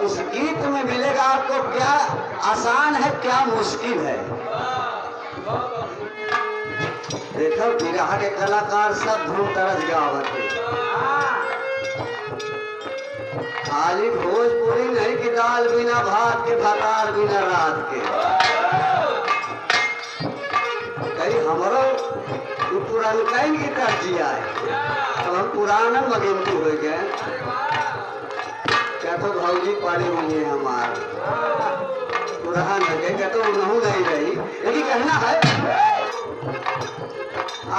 उस गीत में मिलेगा आपको क्या आसान है क्या मुश्किल है। देखो बिरहा के कलाकार सब धूम तरस गावत है। खाली भोजपुरी नहीं कि दाल बिना भात के भतार बिना रात के। कहीं हमारो पुरानका ही तरजिया है। अब हम पुराना मगेंती हो गए क्या तो भौजी पड़ी हुई है हमार पुरान लगे क्या तो उन्हों नहीं रही यही कहना है।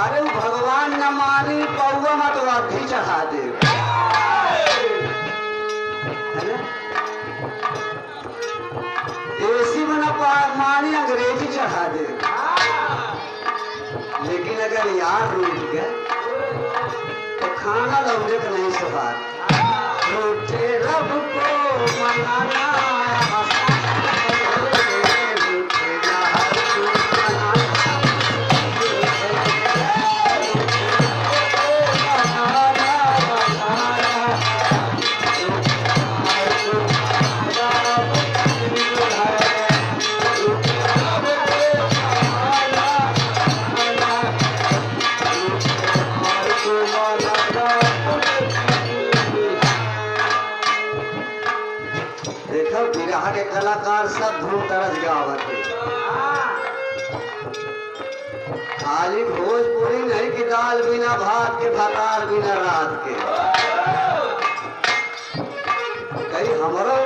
अरे भगवान न मानी पौवा मत वाधी चढ़ा दे है ना। देसी बना मानी अंग्रेजी चढ़ा दे। लेकिन अगर यार रूठ गए तो खाना लौटे का नहीं सुहाग। रूठे रब को मनाना के कलाकार सब धूम तरस गावत है। खाली भोजपुरी नहीं कि दाल बिना भात के भतार बिना रात के। कहीं हमारो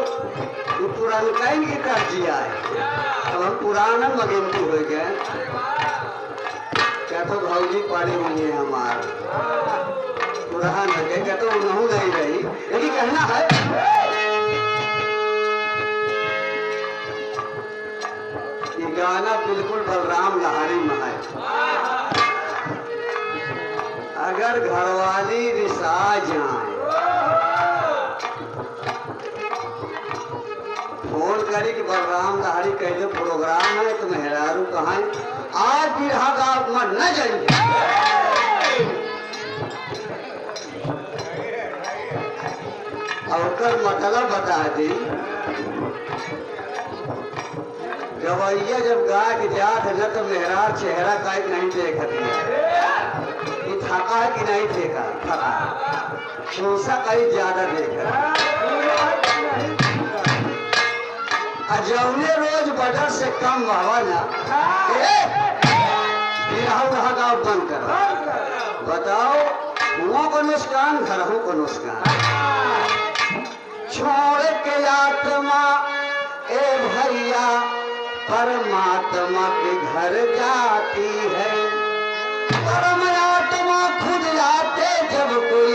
पुरानका ही तरजिया है। अब हम पुराना मगेंती हो गए क्या तो भौजी पड़ी हुई है हमार पुरान लगे क्या तो उन्हों नहीं रही यही कहना है। गाना बिल्कुल बलराम लहारी में है। अगर घरवाली रिसा जाए फोन करी कि बलराम लहारी कैसे प्रोग्राम है तो मेहरारू कहाँ आज बिरहा गाँव में न जाएंगे। और मतलब बता दी गवैया जब गा के जात है न तो मेहरार चेहरा का नहीं देखती है कि थका है कि नहीं देखा थका शीशा कहीं ज्यादा देखा। अजौने रोज बजट से कम बाबा ना बिरहा गाँव बंद करो। बताओ हुओं को नुकसान घरों को नुकसान छोड़ के आत्मा ए भैया परमात्मा के घर जाती है। परमात्मा खुद आते जब कोई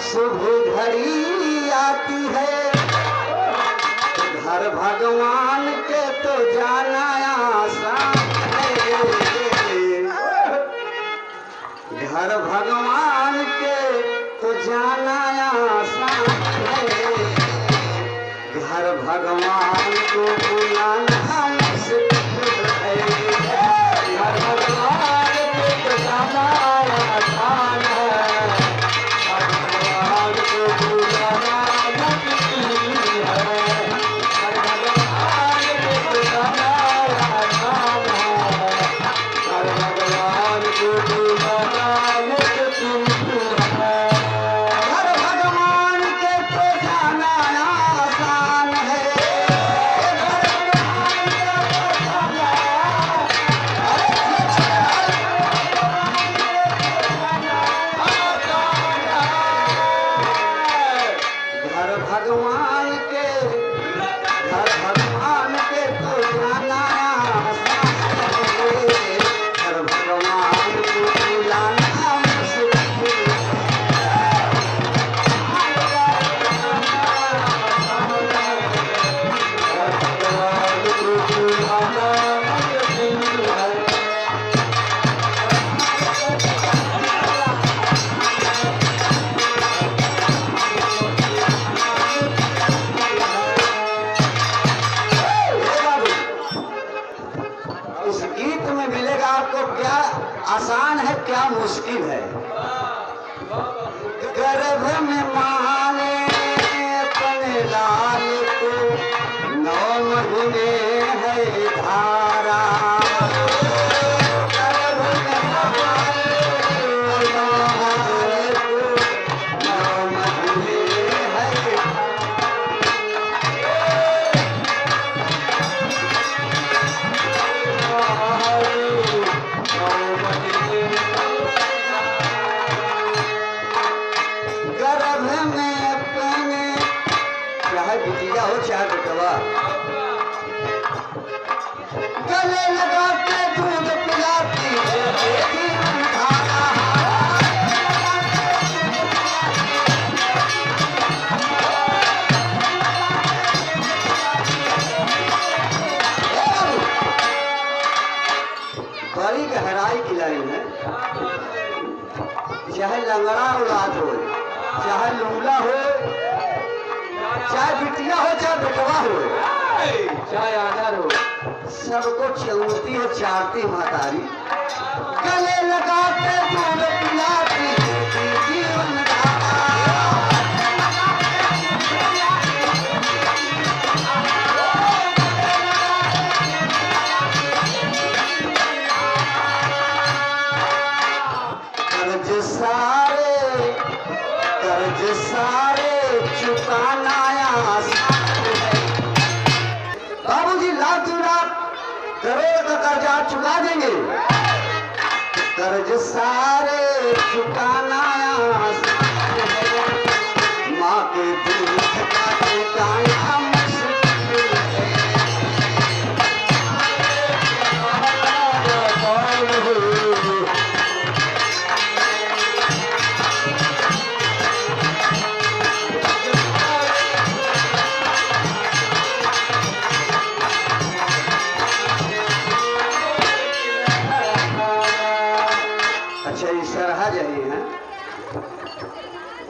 शुभ घड़ी आती है। घर भगवान के तो जाना आसान है। घर भगवान के तो जाना आसान है। घर भगवान को बुलाना चाहे बिटिया हो चाहे बेटवा, गले लगा के दूध पिलाती है बेटी उठाना। बड़ी गहराई की लाइन है। चाहे लंगड़ा औलाद हो, चाहे लूला हो, चाहे बिटिया हो, चाहे बेटवा हो, चाहे आदर हो, सबको चलती है चारती महतारी, गले लगा के दूध पिलाती जीवन धारा। कर्ज सारे चुकाना आसान है। बाबूजी लाख 2 लाख करोड़ का कर्जा चुका देंगे, कर्ज सारे चुकाना आसान है। माँ के दूध का चुकाना मुश्किल है।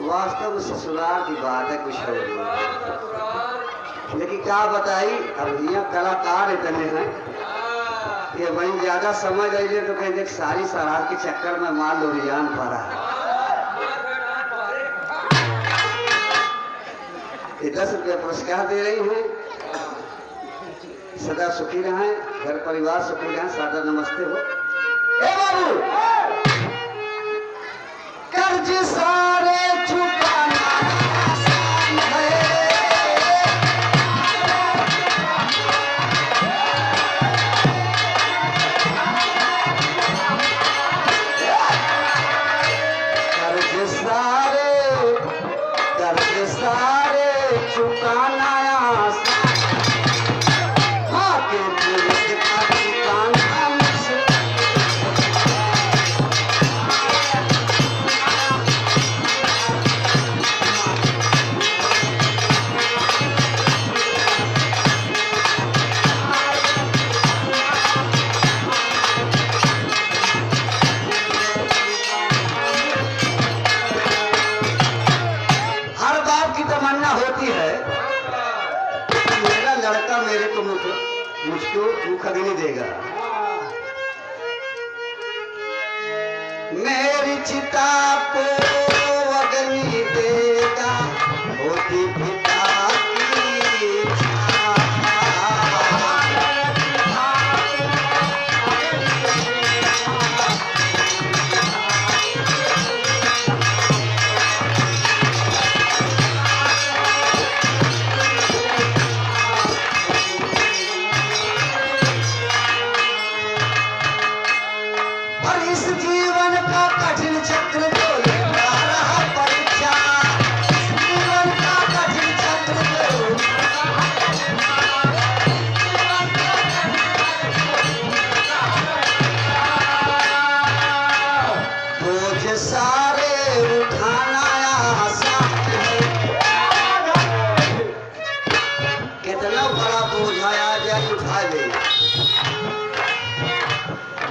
वास्तव में ससुराल की बात है कुछ और, लेकिन क्या बताई, अब यहाँ कलाकार इतने हैं कि वहीं ज्यादा समझ आई तो कहेंगे सारी सरार के चक्कर में माल लोरियान पड़ा है। 10 रुपये पुरस्कार दे रही हैं। सदा सुखी रहें, घर परिवार सुखी रहें। सादर नमस्ते हो। ए बाबू, कर्ज सारे चुकाना आसान है। कर्ज सारे चुकाना आसान, माँ के दूध का चुकाना मुश्किल। लड़का मेरे को मुझको मुख अग्नि देगा, मेरी चिता को अग्नि देगा, होती पिता की इच्छा।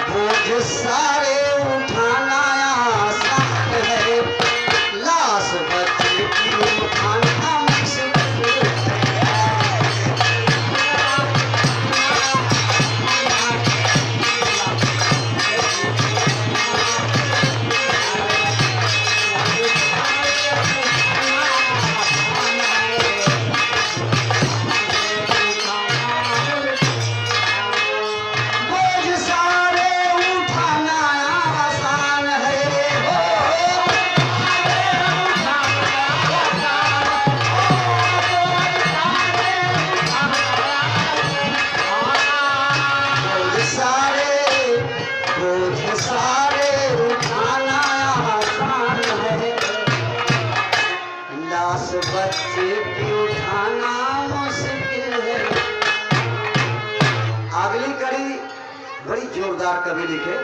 बोझ सारे उठाना आसान है, लाश बच्चे की उठाना मुश्किल है। बोझ सारे उठाना कवि लिखे,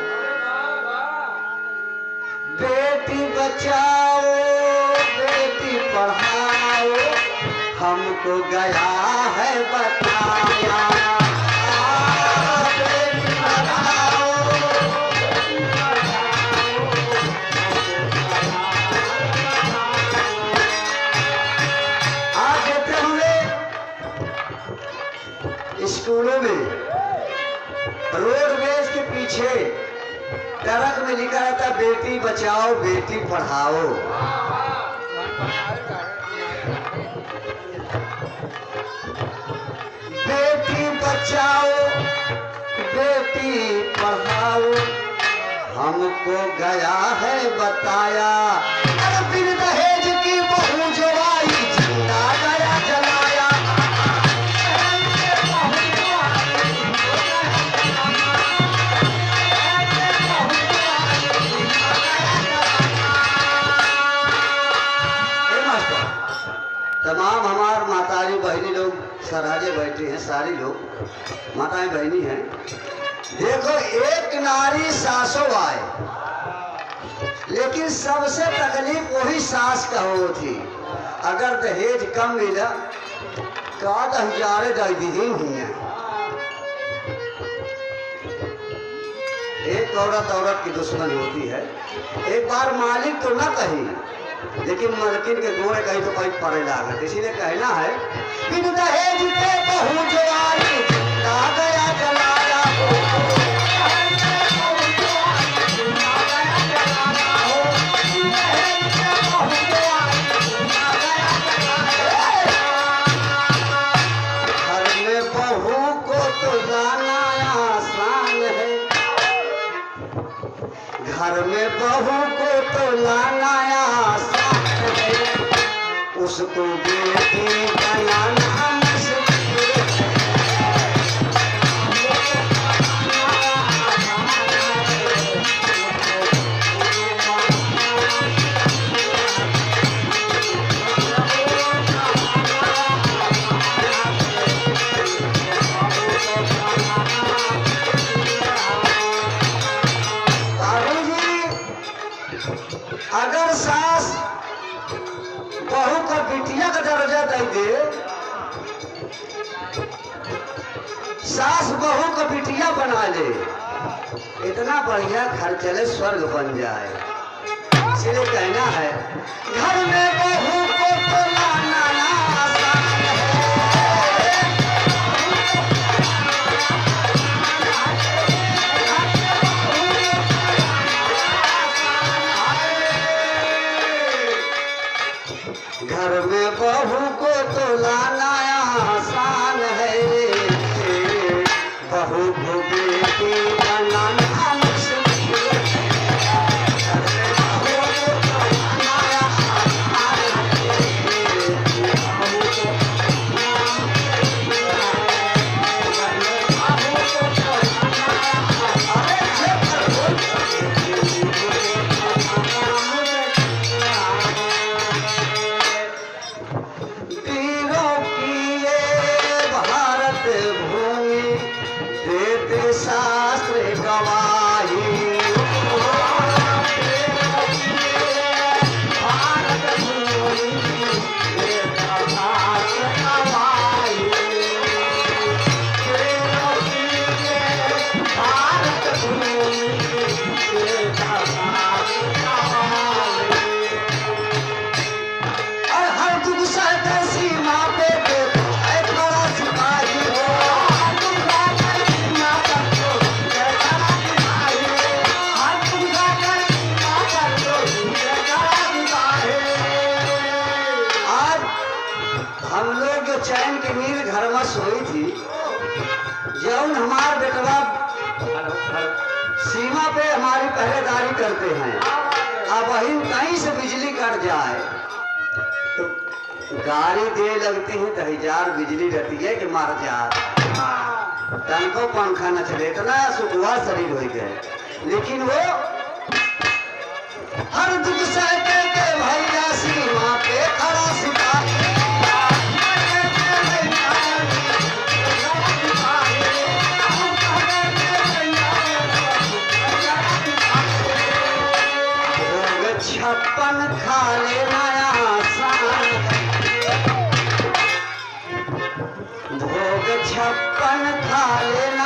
बेटी बचाओ बेटी पढ़ाओ हमको गया है बताया। स्कूलों में रोडवेज के पीछे ट्रक में लिखा रहता बेटी बचाओ बेटी पढ़ाओ। बेटी बचाओ बेटी पढ़ाओ हमको गया है बताया। बिन दहेज की बहू जो आई जिंदा गया जलाया। तमाम हमार माताजी बहनी लोग सराजे बैठे हैं, सारी लोग माताएं बहनी हैं। देखो एक नारी सासों आए, लेकिन सबसे तकलीफ वही सास का हो थी। अगर दहेज कम मिला का 10,000 दीदी हुई है। एक औरत की दुश्मन होती है। एक बार मालिक तो न कही, लेकिन मलकिन के गोड़े कहीं तो कहीं पड़े लागत। इसीलिए कहना है बिन दहेज के बहू जो आई जिंदा गया जलाया। घर में बहू को तो जाना आसान है, घर में बहू को तो लाना आसान है, उसको बेटी बनाना मुश्किल है। अगर सास बहू का बिटिया का दर्जा दे, सास बहू का बिटिया बना ले, इतना बढ़िया घर चले स्वर्ग बन जाए। इसलिए कहना है घर में बहू को तो लाना आसान है, घर में बहू को तो लाना आसान है, बहू को बेटी बनाना मुश्किल है। घर में बहू को तो लाना आसान है, बहू को शास्त्र गवाही। भारत भूमि शास्त्र गवाही, भारत भूमि और हर दुख सहते सीमा पे चैन की नींद घर में सोई थी। जौन हमार बेटवा सीमा पे हमारी पहरेदारी करते हैं, अब वही कहीं से बिजली कट जाए तो गाड़ी दे लगती है, 10,000 बिजली रहती है कि मर जाए। तन को पंखा न चले, इतना सुखवा शरीर हो गए, लेकिन वो हर दुख सहते के भैया सीमा पे खड़ा सिपाही। छप्पन थाले